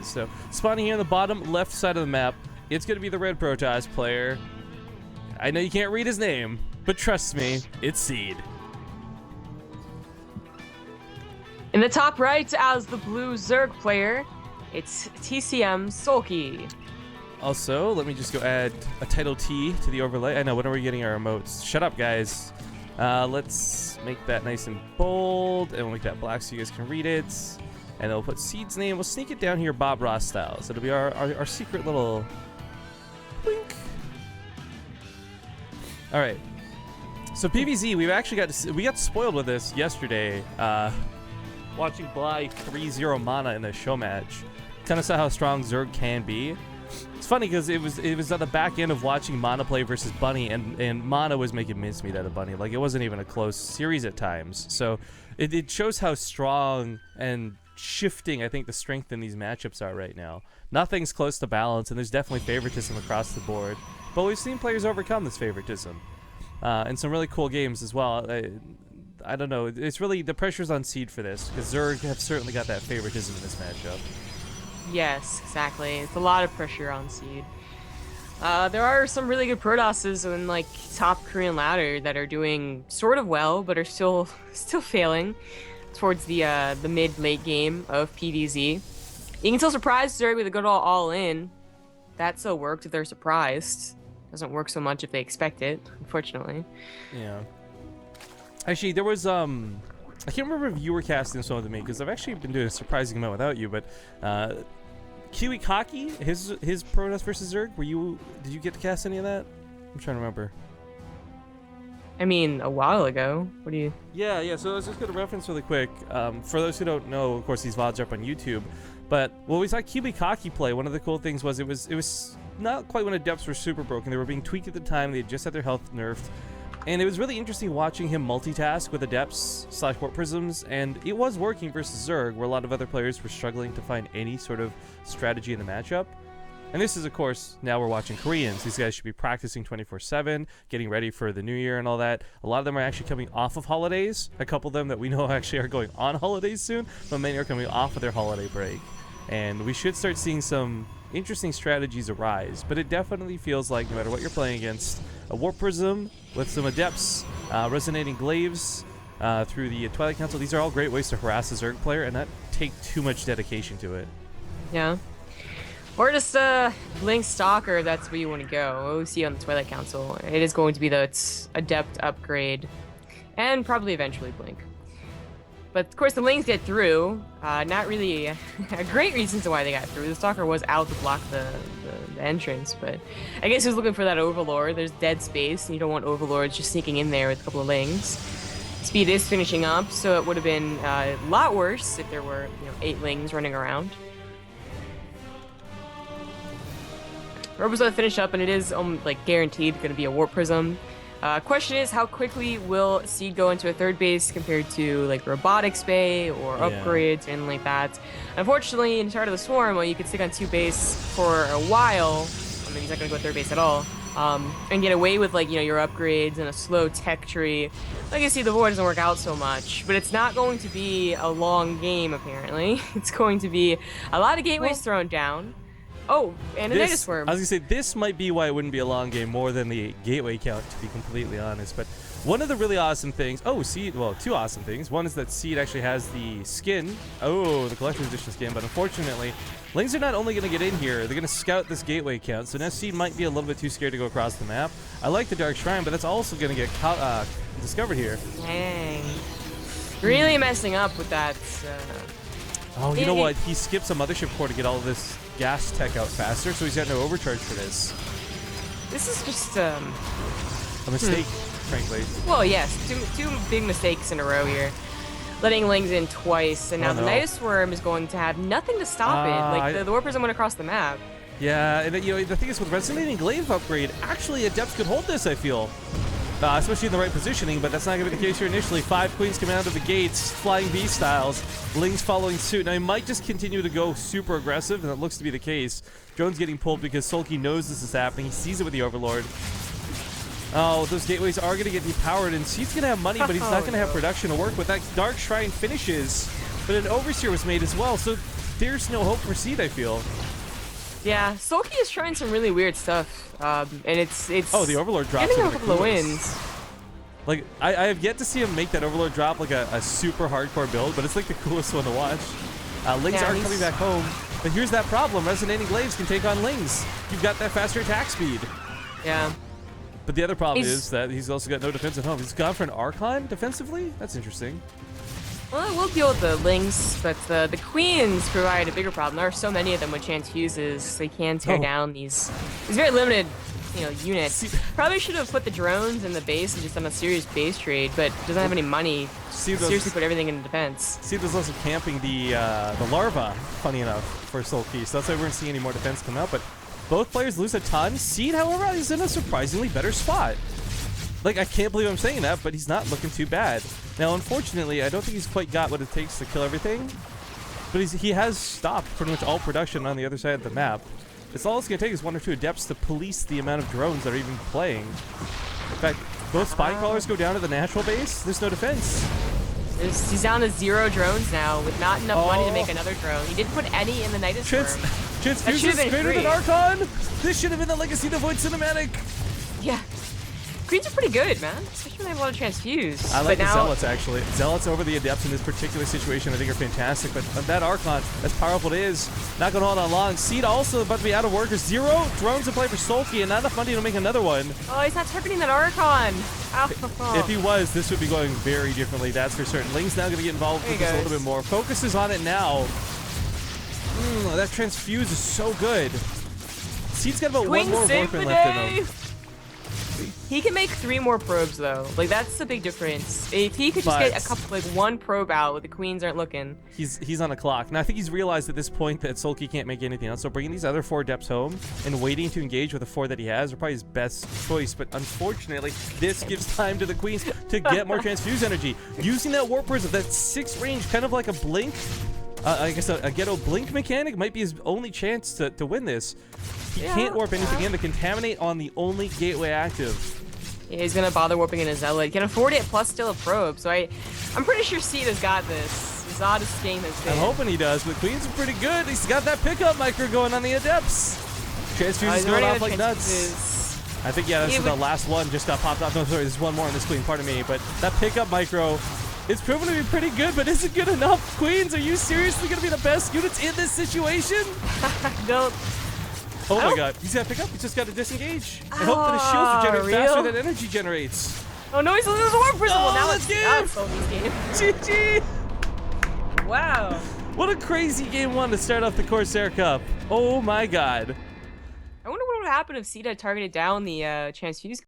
So, spawning here on the bottom left side of the map, it's going to be the red Protoss player. I know you can't read his name, but trust me, it's Seed. In the top right, as the blue Zerg player, it's TCM Soulkey. Also, let me just go add a title T to the overlay. I know, when are we getting our emotes? Shut up, guys. Let's make that nice and bold, and we'll make that black so you guys can read it. And then we'll put Seed's name. We'll sneak it down here Bob Ross style. So it'll be our secret little wink. All right. So PvZ, we got spoiled with this yesterday. Watching Bly 3-0 mana in a show match. Kind of saw how strong Zerg can be. It's funny because it was on the back end of watching Mana play versus Bunny, and Mana was making mincemeat out of Bunny. Like, it wasn't even a close series at times. So it shows how strong and shifting I think the strength in these matchups are right now. Nothing's close to balance, and there's definitely favoritism across the board. But we've seen players overcome this favoritism. And some really cool games as well. I don't know. It's really, the pressure's on Seed for this, because Zerg have certainly got that favoritism in this matchup. Yes, exactly. It's a lot of pressure on Seed. There are some really good Protosses in like top Korean ladder that are doing sort of well, but are still failing towards the mid-late game of PvZ. You can still surprise Zerg with a good all-in. That still worked if they're surprised. Doesn't work so much if they expect it, unfortunately. Yeah. Actually, there was I can't remember if you were casting this one with me, because I've actually been doing a surprising amount without you, but Kiwi Kaki, his Protoss versus Zerg, did you get to cast any of that? I'm trying to remember. I mean, a while ago. What do you... Yeah, so I was just going to reference really quick. For those who don't know, of course, these VODs are up on YouTube, but when we saw Kiwi Kaki play, one of the cool things was it was not quite when Adepts were super broken. They were being tweaked at the time. They had just had their health nerfed. And it was really interesting watching him multitask with Adepts / Warp Prisms, and it was working versus Zerg, where a lot of other players were struggling to find any sort of strategy in the matchup. And this is, of course, now we're watching Koreans. These guys should be practicing 24/7, getting ready for the new year and all that. A lot of them are actually coming off of holidays. A couple of them that we know actually are going on holidays soon, but many are coming off of their holiday break. And we should start seeing some interesting strategies arise, but it definitely feels like no matter what you're playing against, a Warp Prism with some Adepts, Resonating Glaives through the Twilight Council, these are all great ways to harass a Zerg player and not take too much dedication to it. Yeah. Or just Blink Stalker if that's where you want to go. OC on the Twilight Council. It is going to be the Adept upgrade. And probably eventually Blink. But of course the Lings get through. Not really a great reason to why they got through. The Stalker was out to block the entrance, but I guess he was looking for that Overlord. There's dead space, and you don't want Overlords just sneaking in there with a couple of Lings. Speed is finishing up, so it would have been a lot worse if there were 8 Lings running around. Robo's gonna finish up, and it is like guaranteed going to be a Warp Prism. Question is, how quickly will Seed go into a third base compared to like Robotics Bay or upgrades and like that? Unfortunately, in Heart of the Swarm, well, you could stick on 2 base for a while. I mean, he's not going to go third base at all. And get away with like your upgrades and a slow tech tree. Like you see, the Void doesn't work out so much, but it's not going to be a long game apparently. It's going to be a lot of gateways thrown down. Oh, and a Nidus Worm. I was going to say, this might be why it wouldn't be a long game more than the gateway count, to be completely honest. But one of the really awesome things... Oh, Seed... Well, 2 awesome things. One is that Seed actually has the skin. Oh, the Collector's Edition skin. But unfortunately, Lings are not only going to get in here, they're going to scout this gateway count. So now Seed might be a little bit too scared to go across the map. I like the Dark Shrine, but that's also going to get discovered here. Dang. Really messing up with that... Oh, you know what? He skips a Mothership core to get all of this gas tech out faster, so he's got no overcharge for this. This is just a mistake, frankly. Well, yes, two big mistakes in a row here. Letting Lings in twice, and now the Nidus Worm is going to have nothing to stop it. Like the Warp Prism went across the map. Yeah, and the thing is with Resonating Glaive upgrade, actually Adepts could hold this, I feel. Especially in the right positioning, but that's not going to be the case here initially. 5 Queens coming out of the gates, Flying V styles, Lings following suit. Now he might just continue to go super aggressive, and it looks to be the case. Drone's getting pulled because Soulkey knows this is happening. He sees it with the Overlord. Oh, those gateways are going to get depowered, and Seed's going to have money, but he's not going to have production to work with. That Dark Shrine finishes, but an Overseer was made as well. So there's no hope for Seed, I feel. Yeah, Soulkey is trying some really weird stuff, and it's Oh, the Overlord drops getting a over the couple of coolest. wins. Like, I have yet to see him make that Overlord drop like a super hardcore build, but it's like the coolest one to watch. Lings are coming back home, but here's that problem. Resonating Glaives can take on Lings. You've got that faster attack speed. Yeah. But the other problem is that he's also got no defense at home. He's gone for an Archon defensively? That's interesting. Well, we'll deal with the Lings, but the Queens provide a bigger problem. There are so many of them with transfuses. They can tear down these very limited, units. Probably should have put the drones in the base and just done a serious base trade, but doesn't have any money. Seriously put everything into defense. Seed was also camping the larva, funny enough, for Soulkey, so that's why we weren't seeing any more defense come out, but both players lose a ton. Seed, however, is in a surprisingly better spot. Like, I can't believe I'm saying that, but he's not looking too bad. Now, unfortunately, I don't think he's quite got what it takes to kill everything, but he has stopped pretty much all production on the other side of the map. It's all it's going to take is 1 or 2 adepts to police the amount of drones that are even playing. In fact, both spine crawlers go down to the natural base. There's no defense. He's down to 0 drones now with not enough money to make another drone. He didn't put any in the Nidus Transfuse is greater than Archon. This should have been the Legacy of the Void cinematic. Yeah. Queens are pretty good, man. Especially when they have a lot of transfuse. I like the Zealots, actually. Zealots over the Adepts in this particular situation I think are fantastic, but that Archon, as powerful it is, not going to hold on long. Seed also about to be out of workers. 0 drones to play for Soulkey, and not enough money to make another one. Oh, he's not targeting that Archon. If he was, this would be going very differently, that's for certain. Ling's now going to get involved with this a little bit more. Focuses on it now. That transfuse is so good. Seed's got about one more Warpin left in him. He can make 3 more probes though. Like, that's the big difference. If he could just get a couple, like 1 probe out where the Queens aren't looking. He's on a clock. Now I think he's realized at this point that Soulkey can't make anything else. So bringing these other 4 Adepts home and waiting to engage with the 4 that he has are probably his best choice. But unfortunately, this gives time to the Queens to get more transfuse energy. Using that Warp Prism, that 6 range, kind of like a blink. I guess a ghetto blink mechanic might be his only chance to win this. He can't warp anything in to contaminate on the only gateway active. Yeah, he's gonna bother warping in his Zealot. He can afford it, plus still a probe. So I'm pretty sure Seed has got this. As odd as game has been. I'm hoping he does, but Queens are pretty good. He's got that pickup micro going on the Adepts. Transfuse is going off like nuts. I think, yeah, this is the last one just got popped off. No, sorry, there's one more in this Queen, pardon me. But that pickup micro, it's proven to be pretty good, but is it good enough? Queens, are you seriously going to be the best units in this situation? Don't. Oh my god, he's got to pick up. He's just got to disengage. And hope that his shields regenerate faster than energy generates. Oh no, he's losing his Warp Prism. Oh, now it's game. GG! Wow. What a crazy game 1 to start off the Corsair Cup. Oh my god. I wonder what would happen if Seed had targeted down the transfuse